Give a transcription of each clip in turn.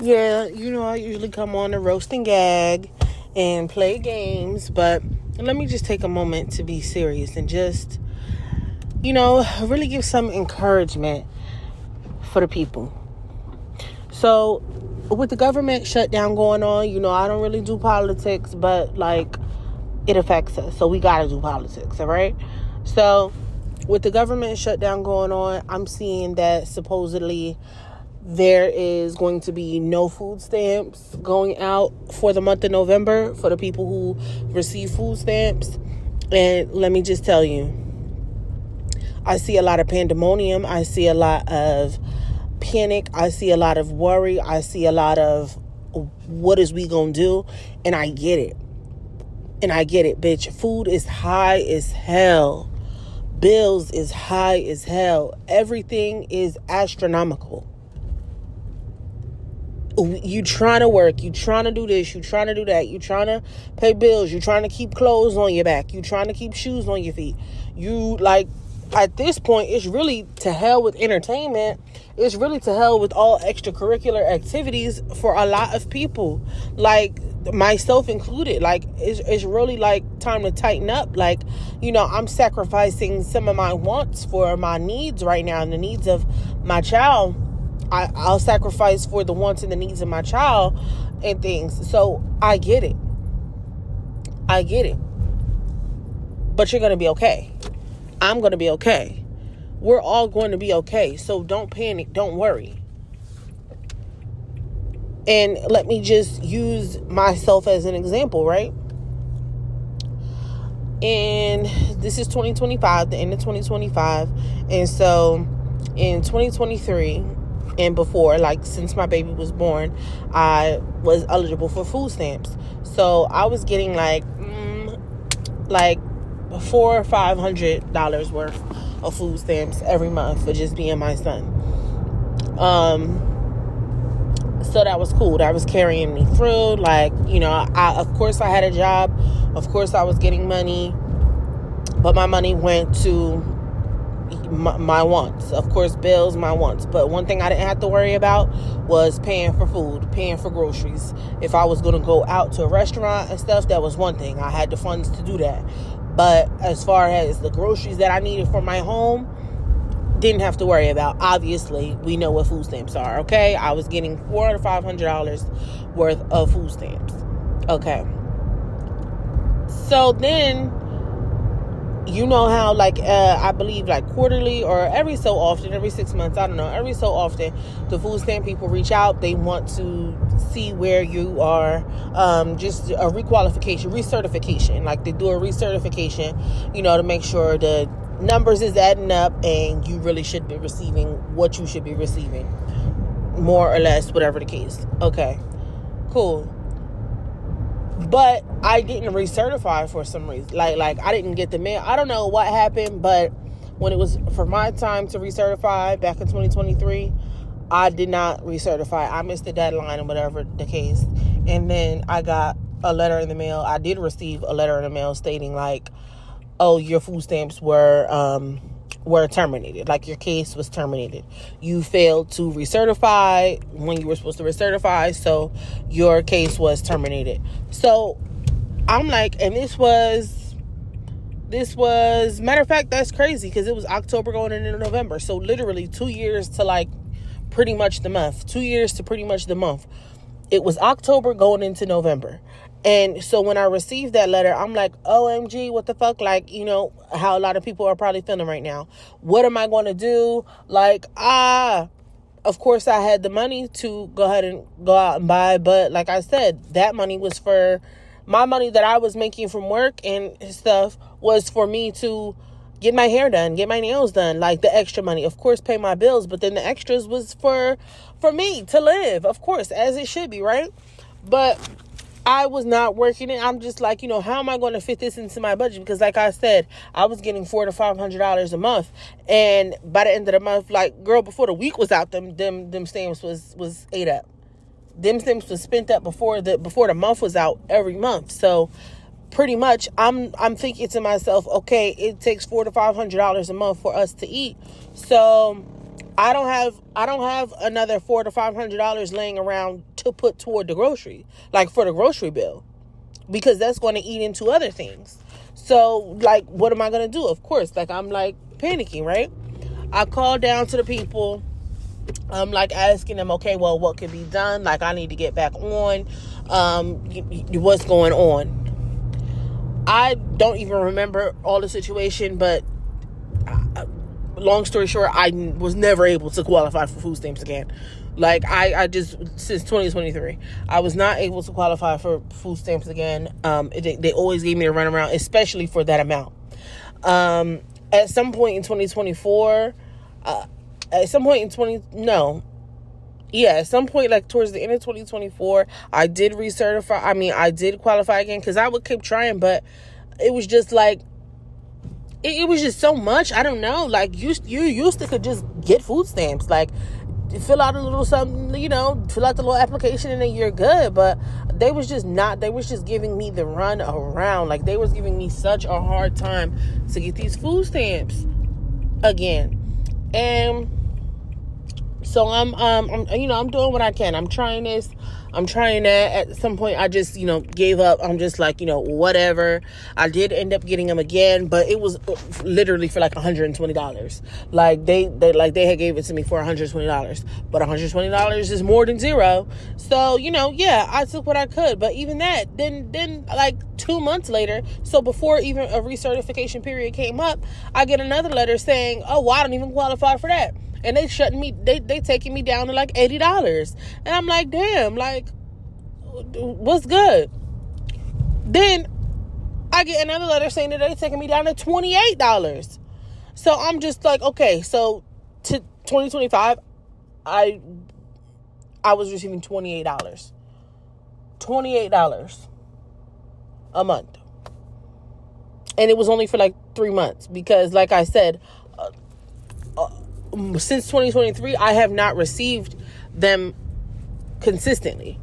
Yeah, I usually come on to roast and gag and play games, but let me just take a moment to be serious and just, really give some encouragement for the people. So, with the government shutdown going on, I don't really do politics, but it affects us. So, we got to do politics, all right? So, with the government shutdown going on, I'm seeing that supposedly there is going to be no food stamps going out for the month of November for the people who receive food stamps. And let me just tell you, I see a lot of pandemonium. I see a lot of panic. I see a lot of worry. I see a lot of what is we gonna do? And I get it. Bitch. Food is high as hell. Bills is high as hell. Everything is astronomical. You trying to work, you trying to do this, you trying to do that, you trying to pay bills, you trying to keep clothes on your back, you trying to keep shoes on your feet. At this point, it's really to hell with entertainment. It's really to hell with all extracurricular activities for a lot of people, myself included. It's really time to tighten up. I'm sacrificing some of my wants for my needs right now and the needs of my child. I'll sacrifice for the wants and the needs of my child and things. So I get it. But you're going to be okay. I'm going to be okay. We're all going to be okay. So don't panic. Don't worry. And let me just use myself as an example, right? And this is 2025, the end of 2025. And so in 2023 and before, since my baby was born, I was eligible for food stamps. So I was getting $400 or $500 worth of food stamps every month for just being my son. So that was cool. That was carrying me through. Of course I had a job. Of course I was getting money. But my money went to my wants. Of course, bills, my wants. But one thing I didn't have to worry about was paying for food, paying for groceries. If I was going to go out to a restaurant and stuff, that was one thing. I had the funds to do that. But as far as the groceries that I needed for my home, didn't have to worry about. Obviously, we know what food stamps are, okay? I was getting $400 or $500 worth of food stamps. Okay. So then, how I believe quarterly or every so often, every 6 months, I don't know, every so often, the food stamp people reach out. They want to see where you are, just a recertification. They do a recertification, to make sure the numbers is adding up and you really should be receiving what you should be receiving, more or less, whatever the case. Okay, cool. But I didn't recertify for some reason. I didn't get the mail. I don't know what happened, but when it was for my time to recertify back in 2023, I did not recertify. I missed the deadline or whatever the case. And then I got a letter in the mail. I did receive a letter in the mail stating your food stamps were terminated. Your case was terminated. You failed to recertify when you were supposed to recertify, so your case was terminated. So I'm and this was matter of fact, that's crazy because it was October going into November. So literally 2 years to pretty much the month. 2 years to pretty much the month. It was October going into November. And so when I received that letter, I'm OMG, what the fuck? How a lot of people are probably feeling right now. What am I going to do? Of course I had the money to go ahead and go out and buy. But like I said, that money was for my money that I was making from work and stuff was for me to get my hair done, get my nails done, the extra money. Of course, pay my bills. But then the extras was for me to live, of course, as it should be, right? But I was not working it. I'm just how am I going to fit this into my budget? Because like I said, I was getting $400 to $500 a month. And by the end of the month, girl, before the week was out, them stamps was ate up. Them stamps was spent up before the month was out every month. So pretty much I'm thinking to myself, okay, it takes $400 to $500 a month for us to eat. So I don't have another $400 to $500 laying around to put toward the grocery, like for the grocery bill, because that's going to eat into other things. So, like, what am I going to do? Of course, like, I'm like panicking, right? I call down to the people. I'm like asking them, okay, well, what can be done? Like, I need to get back on. What's going on? I don't even remember all the situation, but long story short, I was never able to qualify for food stamps again. Like, I just, since 2023, I was not able to qualify for food stamps again. They always gave me a runaround, especially for that amount. At some point in 2024, at some point like towards the end of 2024, I did recertify. I mean, I did qualify again, because I would keep trying, but it was just like, it was just so much. I don't know. Like, you used to could just get food stamps. Like, fill out a little something, fill out the little application and then you're good. But they was just giving me the run around. Like, they was giving me such a hard time to get these food stamps again. And so I'm doing what I can. I'm trying this. I'm trying that. At some point, I just, gave up. I'm just like, whatever. I did end up getting them again, but it was literally for like $120. Like, they had gave it to me for $120, but $120 is more than zero. So, yeah, I took what I could. But even that, then like 2 months later, so before even a recertification period came up, I get another letter saying, oh, well, I don't even qualify for that. And they taking me down to like $80. And I'm like, damn, like, what's good? Then I get another letter saying that they're taking me down to $28. So I'm just like, okay, so to 2025, I was receiving $28. $28 a month. And it was only for like 3 months, because like I said, since 2023, I have not received them consistently.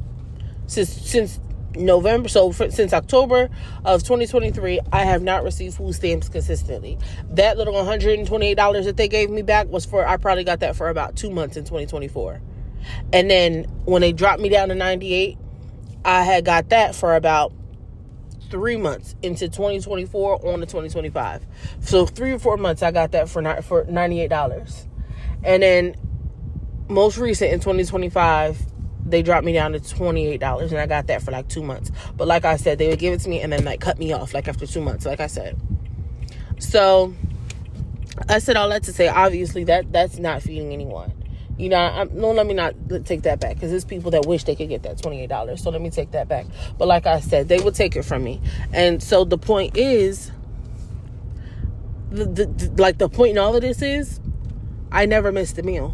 Since November, since October of 2023, I have not received food stamps consistently. That little $128 that they gave me back I probably got that for about 2 months in 2024. And then when they dropped me down to 98, I had got that for about 3 months into 2024 on to 2025. So 3 or 4 months I got that for $98. And then most recent in 2025, they dropped me down to $28, and I got that for like 2 months. But like I said, they would give it to me and then like cut me off like after 2 months, like I said. So I said all that to say, obviously that's not feeding anyone. Let me not take that back, because there's people that wish they could get that $28. So let me take that back. But like I said, they would take it from me. And so the point is, the point in all of this is, I never missed a meal.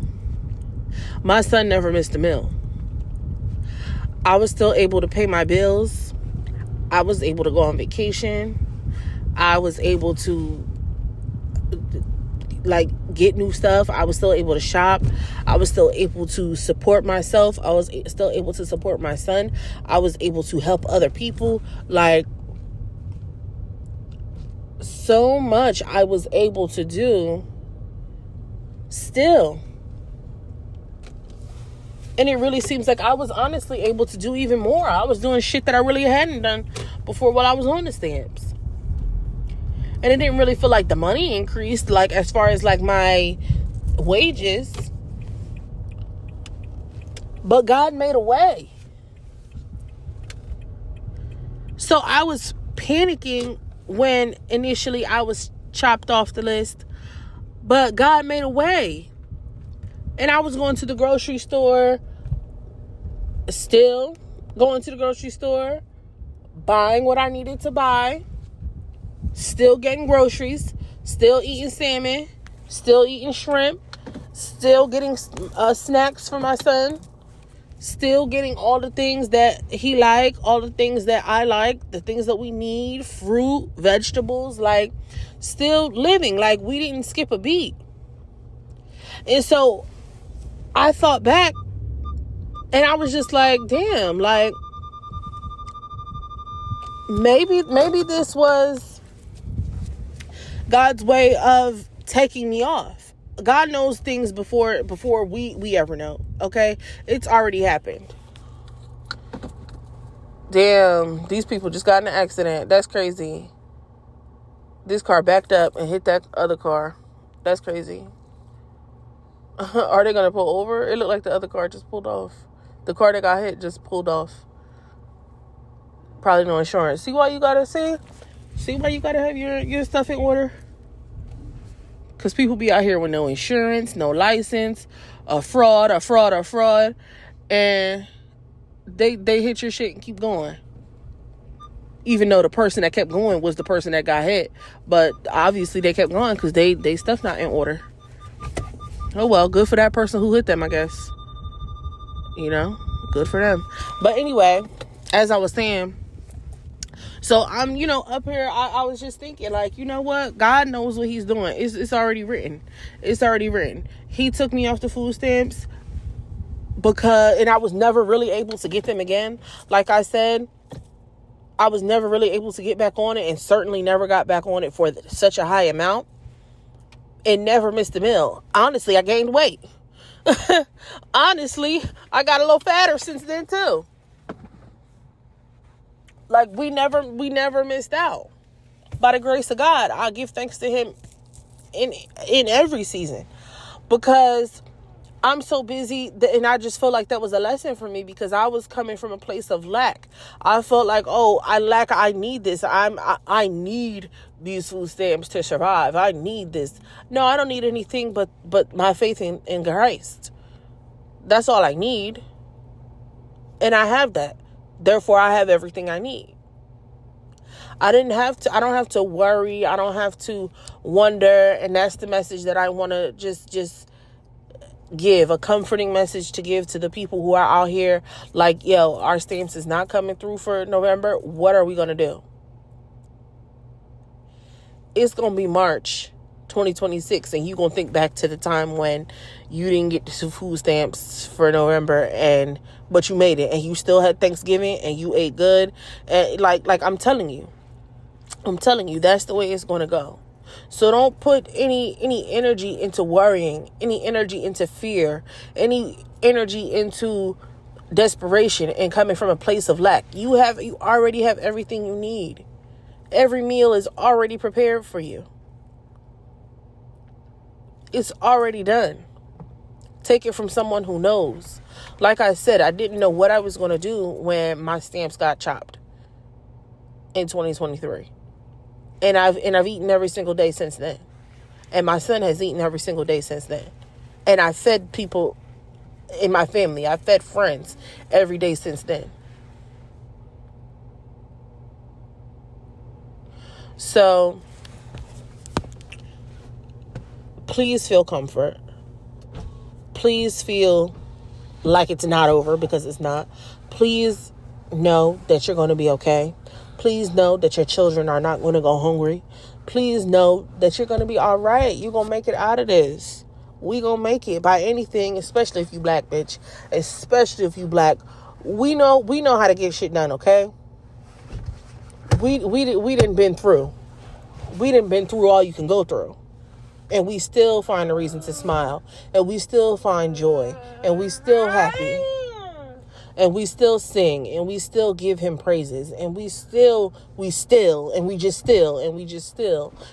My son never missed a meal. I was still able to pay my bills. I was able to go on vacation. I was able to like get new stuff. I was still able to shop. I was still able to support myself. I was still able to support my son. I was able to help other people. Like, so much I was able to do still. And it really seems like I was honestly able to do even more. I was doing shit that I really hadn't done before while I was on the stamps. And it didn't really feel like the money increased, like as far as like my wages. But God made a way. So I was panicking when initially I was chopped off the list. But God made a way. And I was going to the grocery store, still going to the grocery store, buying what I needed to buy, still getting groceries, still eating salmon, still eating shrimp, still getting snacks for my son, still getting all the things that he like, all the things that I like, the things that we need, fruit, vegetables, like still living, like we didn't skip a beat. And so I thought back and I was just like, damn, like maybe this was God's way of taking me off. God knows things before we ever know, okay? It's already happened. Damn, these people just got in an accident. That's crazy. This car backed up and hit that other car. That's crazy. Are they gonna pull over? It looked like the other car just pulled off. The car that got hit just pulled off. Probably no insurance. See why you gotta have your stuff in order? Because people be out here with no insurance, no license, a fraud. And they hit your shit and keep going. Even though the person that kept going was the person that got hit. But obviously they kept going because they stuff not in order. Oh well, good for that person who hit them, I guess. Good for them. But anyway, as I was saying, so I'm, up here, I was just thinking, like, you know what? God knows what he's doing. It's already written. It's already written. He took me off the food stamps and I was never really able to get them again. Like I said, I was never really able to get back on it, and certainly never got back on it for such a high amount, and never missed a meal. Honestly, I gained weight. Honestly, I got a little fatter since then too. Like, we never missed out. By the grace of God, I give thanks to him in every season, because I'm so busy, and I just feel like that was a lesson for me, because I was coming from a place of lack. I felt like, I need this. I need these food stamps to survive. I need this. No, I don't need anything but my faith in Christ. That's all I need. And I have that. Therefore, I have everything I need. I don't have to worry. I don't have to wonder. And that's the message that I want to just give, a comforting message to give to the people who are out here like, yo, our stamps is not coming through for November. What are we going to do? It's going to be March 2026, and you're going to think back to the time when you didn't get the food stamps for November, but you made it, and you still had Thanksgiving, and you ate good. And like I'm telling you, that's the way it's going to go. So don't put any energy into worrying, any energy into fear, any energy into desperation and coming from a place of lack. You already have everything you need. Every meal is already prepared for you. It's already done. Take it from someone who knows. Like I said, I didn't know what I was going to do when my stamps got chopped in 2023. And I've eaten every single day since then. And my son has eaten every single day since then. And I fed people in my family. I fed friends every day since then. So please feel comfort. Please feel like it's not over, because it's not. Please know that you're going to be okay. Please know that your children are not going to go hungry. Please know that you're going to be all right. You're going to make it out of this. We going to make it by anything, especially if you black, bitch. Especially if you black. We know how to get shit done, okay? We done been through. We done been through all you can go through. And we still find a reason to smile. And we still find joy. And we still happy. And we still sing. And we still give him praises. And we just still.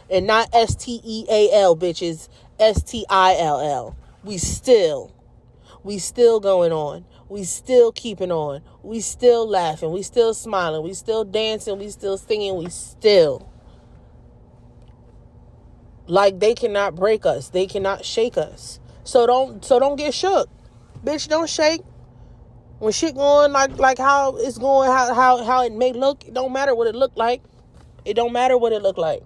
And not STEAL, bitches. STILL. We still going on. We still keeping on. We still laughing. We still smiling. We still dancing. We still singing. We still. Like, they cannot break us. They cannot shake us. So don't get shook. Bitch, don't shake. When shit going like how it's going, how it may look, it don't matter what it look like. It don't matter what it look like.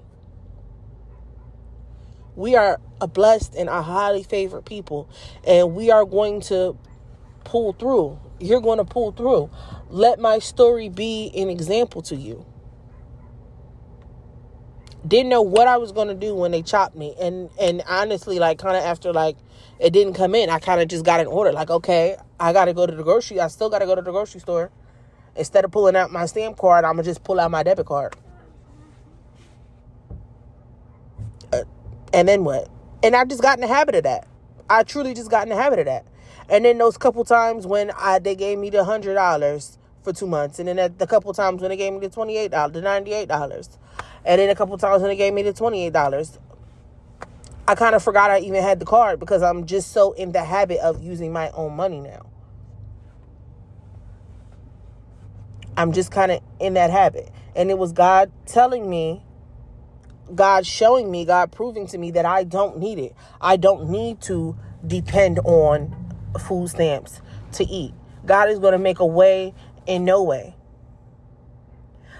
We are a blessed and a highly favored people. And we are going to pull through. You're going to pull through. Let my story be an example to you. Didn't know what I was going to do when they chopped me. And honestly, like, kind of after, like, it didn't come in, I kind of just got an order. Like, okay, I still got to go to the grocery store. Instead of pulling out my stamp card, I'm going to just pull out my debit card. And then what? And I just got in the habit of that. I truly just got in the habit of that. And then those couple times when they gave me the $100 for 2 months. And then at the couple times when they gave me the $28, the $98. And then a couple times when they gave me the $28. I kind of forgot I even had the card because I'm just so in the habit of using my own money now. I'm just kind of in that habit. And it was God telling me, God showing me, God proving to me that I don't need it. I don't need to depend on food stamps to eat. God is going to make a way in no way.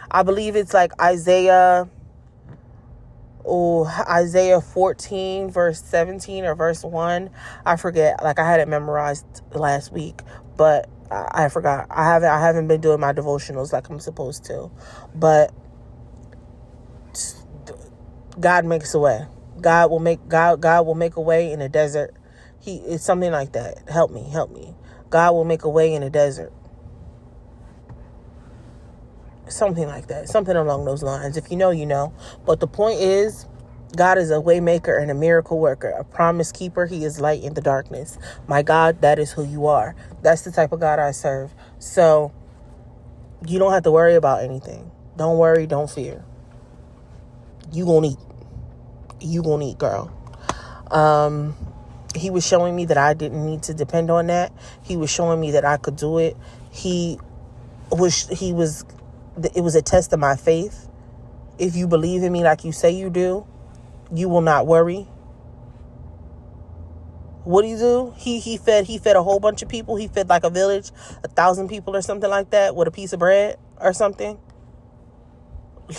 I believe it's like Isaiah 14 verse 17 or verse 1. I forget. Like, I had it memorized last week, but I forgot. I haven't been doing my devotionals like I'm supposed to. But God makes a way. God will make a way in a desert. It's something like that. Help me. God will make a way in a desert. Something like that. Something along those lines. If you know, you know. But the point is, God is a way maker and a miracle worker, a promise keeper. He is light in the darkness. My God, that is who you are. That's the type of God I serve. So you don't have to worry about anything. Don't worry. Don't fear. You gonna eat. You gonna eat, girl. He was showing me that I didn't need to depend on that. He was showing me that I could do it. It was a test of my faith. If you believe in me like you say you do, you will not worry. What do? He fed a whole bunch of people. He fed like a village, 1,000 people or something like that with a piece of bread or something.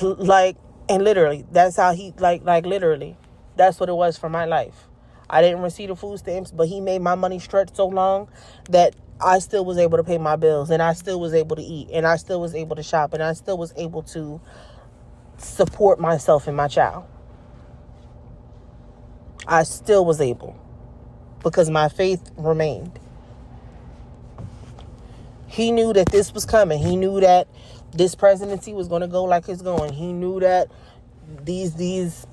Like, and literally, that's how he, like literally, that's what it was for my life. I didn't receive the food stamps, but he made my money stretch so long that I still was able to pay my bills, and I still was able to eat, and I still was able to shop, and I still was able to support myself and my child. I still was able because my faith remained. He knew that this was coming. He knew that this presidency was going to go like it's going. He knew that these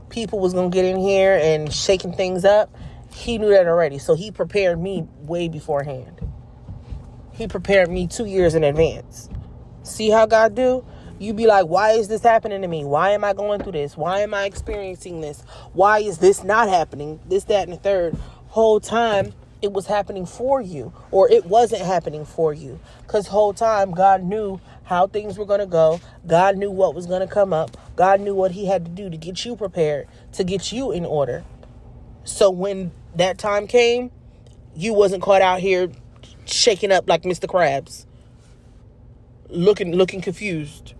people was going to get in here and shaking things up. He knew that already. So he prepared me way beforehand. He prepared me 2 years in advance. See how God do? You be like, why is this happening to me? Why am I going through this? Why am I experiencing this? Why is this not happening? This, that, and the third. Whole time it was happening for you, or it wasn't happening for you. Because whole time God knew how things were going to go. God knew what was going to come up. God knew what he had to do to get you prepared, to get you in order. So when that time came, you wasn't caught out here shaking up like Mr. Krabs, looking confused.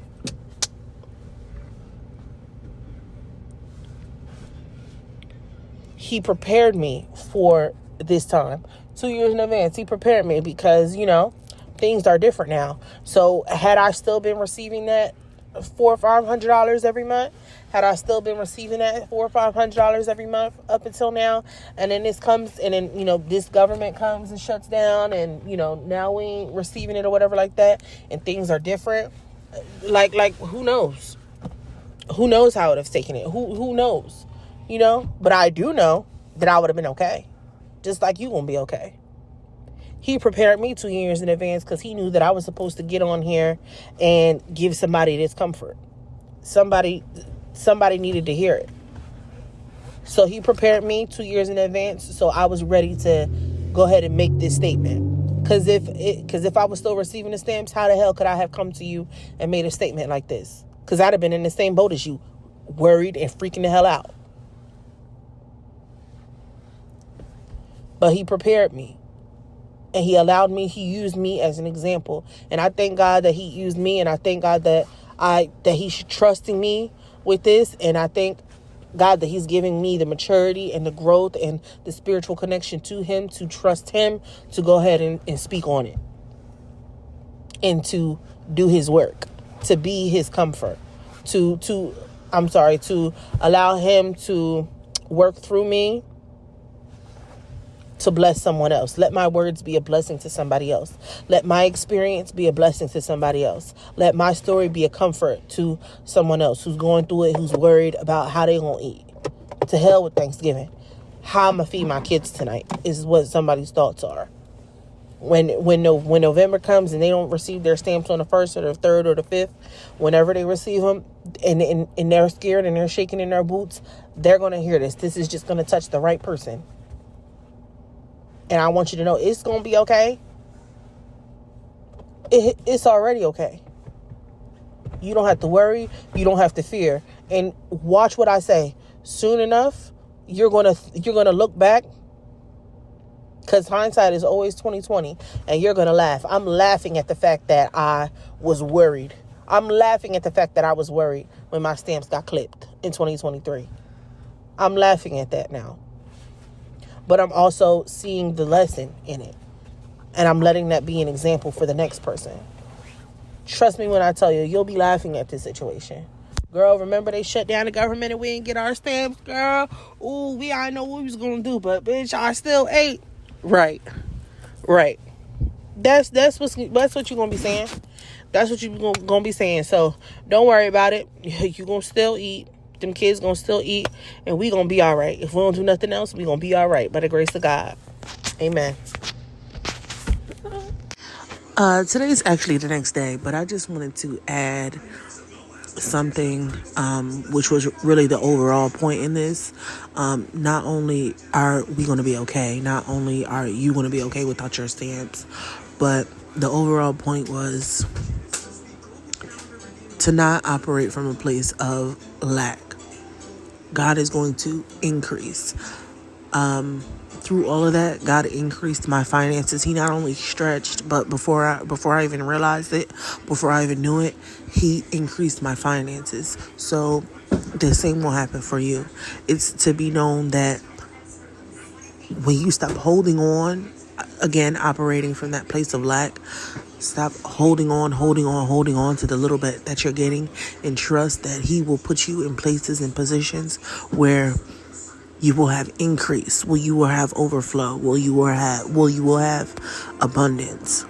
He prepared me for this time 2 years in advance. He prepared me because, things are different now. So had I still been receiving that $400 or $500 every month, had I still been receiving that $400 or $500 every month up until now, and then this comes, and then, this government comes and shuts down, and, now we ain't receiving it or whatever like that, and things are different, like who knows? Who knows how I would have taken it? Who knows? But I do know that I would have been okay. Just like you gonna be okay. He prepared me 2 years in advance because he knew that I was supposed to get on here and give somebody this comfort. Somebody needed to hear it. So he prepared me 2 years in advance, so I was ready to go ahead and make this statement. Because if I was still receiving the stamps, how the hell could I have come to you and made a statement like this? Because I'd have been in the same boat as you, worried and freaking the hell out. But he prepared me, and he used me as an example. And I thank God that he used me, and I thank God that he's trusting me with this. And I thank God that he's giving me the maturity and the growth and the spiritual connection to him, to trust him, to go ahead and speak on it, and to do his work, to be his comfort, to allow him to work through me, to bless someone else. Let my words be a blessing to somebody else. Let my experience be a blessing to somebody else. Let my story be a comfort to someone else who's going through it, who's worried about how they gonna eat. To hell with Thanksgiving. How I'm gonna feed my kids tonight is what somebody's thoughts are. When November comes and they don't receive their stamps on the 1st or the 3rd or the 5th, whenever they receive them, and they're scared and they're shaking in their boots, they're going to hear this. This is just going to touch the right person. And I want you to know it's going to be okay. It's already okay. You don't have to worry. You don't have to fear. And watch what I say. Soon enough, you're gonna look back, because hindsight is always 20/20, and you're gonna laugh. I'm laughing at the fact that I was worried. I'm laughing at the fact that I was worried when my stamps got clipped in 2023. I'm laughing at that now. But I'm also seeing the lesson in it. And I'm letting that be an example for the next person. Trust me when I tell you, you'll be laughing at this situation. Girl, remember they shut down the government and we didn't get our stamps, girl? Ooh, I didn't know what we was going to do, but bitch, I still ate. Right. That's what you're going to be saying. That's what you're going to be saying. So don't worry about it. You're going to still eat. Them kids going to still eat. And we going to be all right. If we don't do nothing else, we going to be all right. By the grace of God. Amen. Today's actually the next day, but I just wanted to add something which was really the overall point in this. Not only are we going to be okay, not only are you going to be okay without your stamps, but the overall point was to not operate from a place of lack. God is going to increase. Through all of that, God increased my finances. He not only stretched, but before I even realized it, before I even knew it, He increased my finances. So the same will happen for you. It's to be known that when you stop holding on, again, operating from that place of lack, stop holding on to the little bit that you're getting, and trust that He will put you in places and positions where you will have increase, where you will have overflow, where you will have abundance.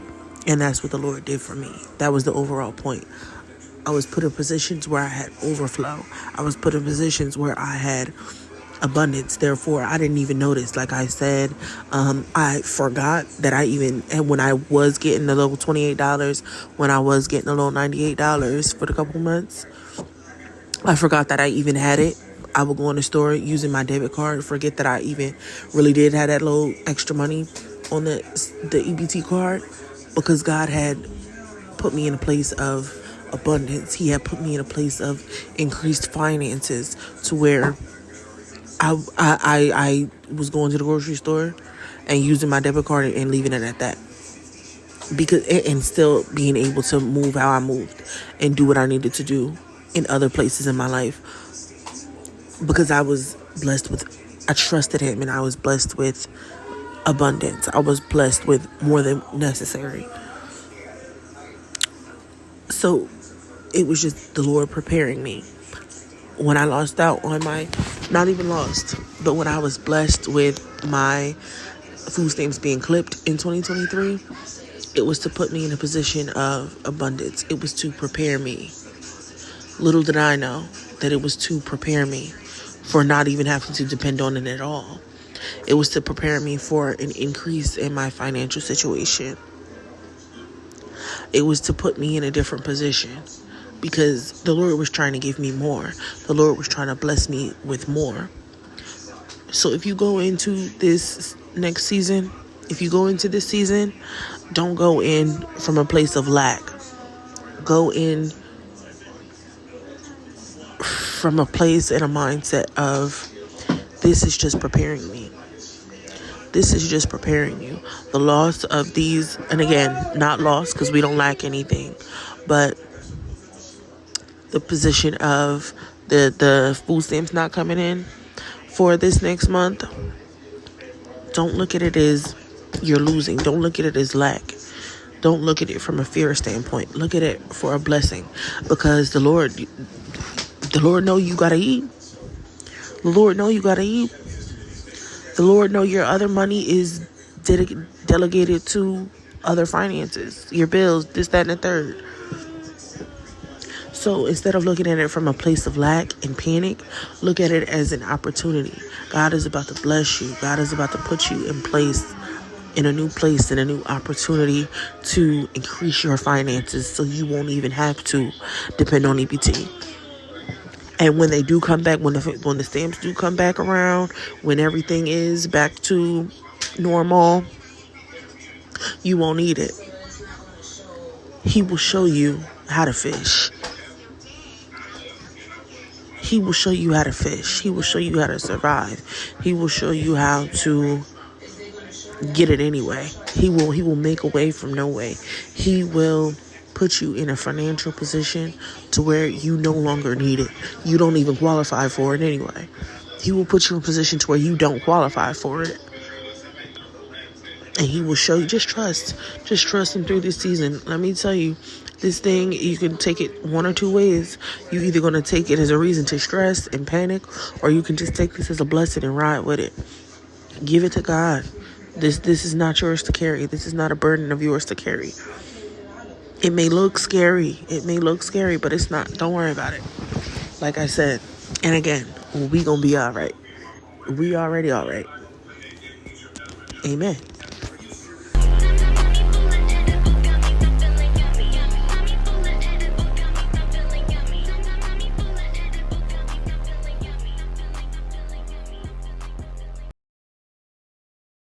And that's what the Lord did for me. That was the overall point. I was put in positions where I had overflow. I was put in positions where I had abundance. Therefore, I didn't even notice. Like I said, I forgot that and when I was getting the little $28, when I was getting the little $98 for the couple months, I forgot that I even had it. I would go in the store using my debit card, forget that I even really did have that little extra money on the EBT card, because God had put me in a place of abundance. He had put me in a place of increased finances, to where I was going to the grocery store and using my debit card and leaving it at that, and still being able to move how I moved and do what I needed to do in other places in my life. Because I trusted Him, and I was blessed with abundance. I was blessed with more than necessary. So it was just the Lord preparing me. When I lost out on not even lost, but when I was blessed with my food stamps being clipped in 2023, it was to put me in a position of abundance. It was to prepare me. Little did I know that it was to prepare me for not even having to depend on it at all. It was to prepare me for an increase in my financial situation. It was to put me in a different position, because the Lord was trying to give me more. The Lord was trying to bless me with more. So if you go into this next season, don't go in from a place of lack. Go in from a place and a mindset of, this is just preparing me. This is just preparing you. The loss of these, and again, not loss because we don't lack anything, but the position of the food stamps not coming in for this next month, don't look at it as you're losing. Don't look at it as lack. Don't look at it from a fear standpoint. Look at it for a blessing, because the Lord know you gotta eat. The Lord know you gotta eat. The Lord know your other money is delegated to other finances, your bills, this, that, and the third. So instead of looking at it from a place of lack and panic, look at it as an opportunity. God is about to bless you. God is about to put you in place in a new place, in a new opportunity to increase your finances so you won't even have to depend on EBT. And when they do come back, when the stamps do come back around, when everything is back to normal, you won't need it. He will show you how to fish. He will show you how to fish. He will show you how to survive. He will show you how to get it anyway. He will make a way from no way. He will put you in a financial position to where you no longer need it. You don't even qualify for it anyway. He will put you in a position to where you don't qualify for it. And he will show you, just trust him through this season. Let me tell you, this thing, you can take it one or two ways. You're either going to take it as a reason to stress and panic, or you can just take this as a blessing and ride with it. Give it to God. This is not yours to carry. This is not a burden of yours to carry. It may look scary. But it's not. Don't worry about it. Like I said, and again, we gonna be all right. We already all right. Amen.